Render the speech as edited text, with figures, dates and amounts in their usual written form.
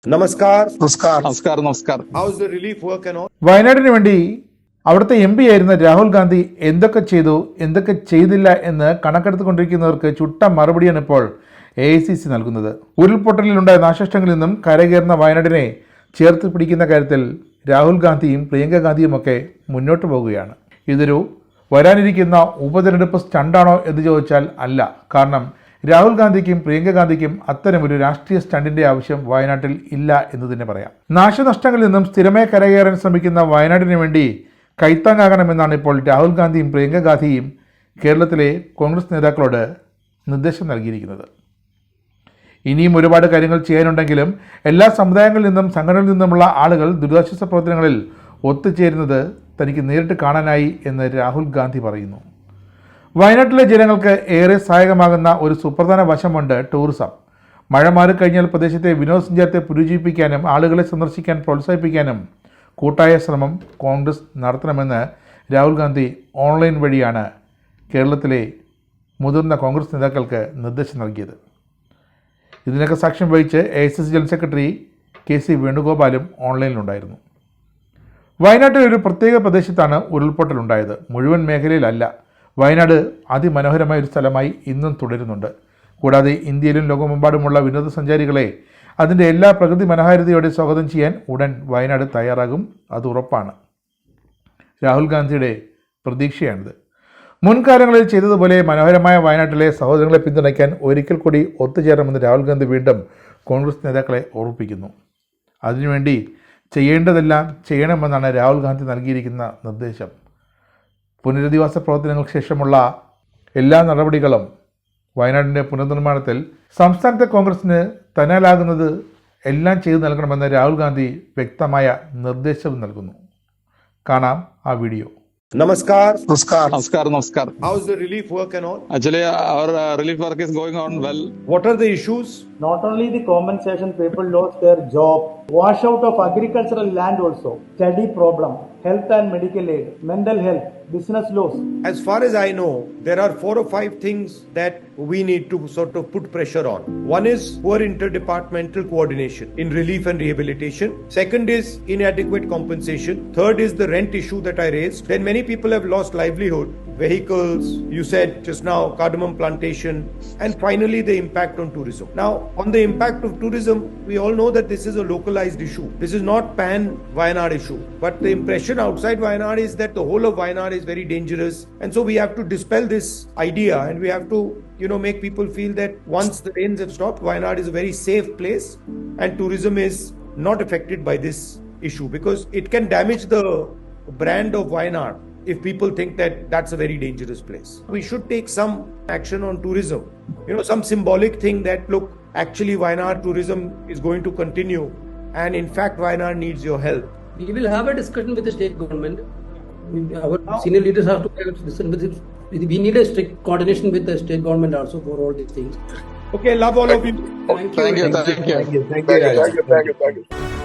നമസ്കാരം. How's the relief work and all? വയനാടിന് വേണ്ടി അവിടുത്തെ MP ആയിരുന്ന രാഹുൽ ഗാന്ധി എന്തൊക്കെ ചെയ്തു എന്തൊക്കെ ചെയ്തില്ല എന്ന് കണക്കെടുത്തുകൊണ്ടിരിക്കുന്നവർക്ക് ചുട്ട മറുപടിയാണ് ഇപ്പോൾ AICC നൽകുന്നത്. ഉരുൾപൊട്ടലിലുണ്ടായ നാശനഷ്ടങ്ങളിൽ നിന്നും കരകയറുന്ന വയനാടിനെ ചേർത്ത് പിടിക്കുന്ന കാര്യത്തിൽ രാഹുൽ ഗാന്ധിയും പ്രിയങ്ക ഗാന്ധിയുമൊക്കെ മുന്നോട്ട് പോകുകയാണ്. ഇതൊരു വരാനിരിക്കുന്ന ഉപതെരഞ്ഞെടുപ്പ് സ്റ്റണ്ടാണോ എന്ന് ചോദിച്ചാൽ അല്ല. കാരണം രാഹുൽ ഗാന്ധിക്കും പ്രിയങ്ക ഗാന്ധിക്കും അത്തരമൊരു രാഷ്ട്രീയ സ്റ്റണ്ടിന്റെ ആവശ്യം വയനാട്ടിൽ ഇല്ല എന്ന് തന്നെ പറയാം. നാശനഷ്ടങ്ങളിൽ നിന്നും സ്ഥിരമായി കരകയറാൻ ശ്രമിക്കുന്ന വയനാടിന് വേണ്ടി കൈത്താങ്ങാകണമെന്നാണ് ഇപ്പോൾ രാഹുൽ ഗാന്ധിയും പ്രിയങ്ക ഗാന്ധിയും കേരളത്തിലെ കോൺഗ്രസ് നേതാക്കളോട് നിർദ്ദേശം നൽകിയിരിക്കുന്നത്. ഇനിയും ഒരുപാട് കാര്യങ്ങൾ ചെയ്യാനുണ്ടെങ്കിലും എല്ലാ സമുദായങ്ങളിൽ നിന്നും സംഘടനകളിൽ നിന്നുമുള്ള ആളുകൾ ദുരിതാശ്വാസ പ്രവർത്തനങ്ങളിൽ ഒത്തുചേരുന്നത് തനിക്ക് നേരിട്ട് കാണാനായി എന്ന് രാഹുൽ ഗാന്ധി പറയുന്നു. വയനാട്ടിലെ ജനങ്ങൾക്ക് ഏറെ സഹായകമാകുന്ന ഒരു സുപ്രധാന വശമുണ്ട് ടൂറിസം. മഴ മാറിക്കഴിഞ്ഞാൽ പ്രദേശത്തെ വിനോദസഞ്ചാരത്തെ പുനരുജ്ജീവിപ്പിക്കാനും ആളുകളെ സന്ദർശിക്കാൻ പ്രോത്സാഹിപ്പിക്കാനും കൂട്ടായ ശ്രമം കോൺഗ്രസ് നടത്തണമെന്ന് രാഹുൽ ഗാന്ധി ഓൺലൈൻ വഴിയാണ് കേരളത്തിലെ മുതിർന്ന കോൺഗ്രസ് നേതാക്കൾക്ക് നിർദ്ദേശം നൽകിയത്. ഇതിനൊക്കെ സാക്ഷ്യം വഹിച്ച് AICC ജനറൽ സെക്രട്ടറി KC വേണുഗോപാലും ഓൺലൈനിലുണ്ടായിരുന്നു. വയനാട്ടിൽ ഒരു പ്രത്യേക പ്രദേശത്താണ് ഉരുൾപൊട്ടലുണ്ടായത്. മുഴുവൻ മേഖലയിലല്ല. വയനാട് അതിമനോഹരമായ ഒരു സ്ഥലമായി ഇന്നും തുടരുന്നുണ്ട്. കൂടാതെ ഇന്ത്യയിലും ലോകമെമ്പാടുമുള്ള വിനോദസഞ്ചാരികളെ അതിൻ്റെ എല്ലാ പ്രകൃതി മനോഹാരിതയോടെ സ്വാഗതം ചെയ്യാൻ ഉടൻ വയനാട് തയ്യാറാകും. അത് ഉറപ്പാണ്. രാഹുൽ ഗാന്ധിയുടെ പ്രതീക്ഷയാണിത്. മുൻകാലങ്ങളിൽ ചെയ്തതുപോലെ മനോഹരമായ വയനാട്ടിലെ സഹോദരങ്ങളെ പിന്തുണയ്ക്കാൻ ഒരിക്കൽ കൂടി ഒത്തുചേരണമെന്ന് രാഹുൽ ഗാന്ധി വീണ്ടും കോൺഗ്രസ് നേതാക്കളെ ഓർമ്മിപ്പിക്കുന്നു. അതിനുവേണ്ടി ചെയ്യേണ്ടതെല്ലാം ചെയ്യണമെന്നാണ് രാഹുൽ ഗാന്ധി നൽകിയിരിക്കുന്ന നിർദ്ദേശം. പുനരധിവാസ പ്രവർത്തനങ്ങൾക്ക് ശേഷമുള്ള എല്ലാ നടപടികളും വയനാടിൻ്റെ പുനർനിർമ്മാണത്തിൽ സംസ്ഥാനത്തെ കോൺഗ്രസിന് തന്നാലാകുന്നത് എല്ലാം ചെയ്തു നൽകണമെന്ന് രാഹുൽ ഗാന്ധി വ്യക്തമായ നിർദ്ദേശവും നൽകുന്നു. കാണാം ആ video. Namaskar. How's the relief work and all? Actually, our relief work is going on well. What are the issues? Not only the compensation, people lost their job, washout of agricultural land also, study problem, health and medical aid, mental health, business loss. As far as I know, there are 4 or 5 things that we need to sort of put pressure on. One is poor interdepartmental coordination in relief and rehabilitation. Second is inadequate compensation. Third is the rent issue that I raised. Then many people have lost livelihood, vehicles, you said just now, cardamom plantation, and finally the impact on tourism. Now, on the impact of tourism, we all know that this is a localized issue. This is not pan-Wayanad issue. But the impression outside Wayanad is that the whole of Wayanad is very dangerous. And so we have to dispel this idea and we have to, make people feel that once the rains have stopped, Wayanad is a very safe place and tourism is not affected by this issue because it can damage the brand of Wayanad if people think that that's a very dangerous place. We should take some action on tourism. Some symbolic thing that, look, actually Wayanad tourism is going to continue and in fact Wayanad needs your help. We will have a discussion with the state government. Our senior leaders have to listen with it. We need a strict coordination with the state government also for all these things. Okay, love all of you. Thank you. Thank you.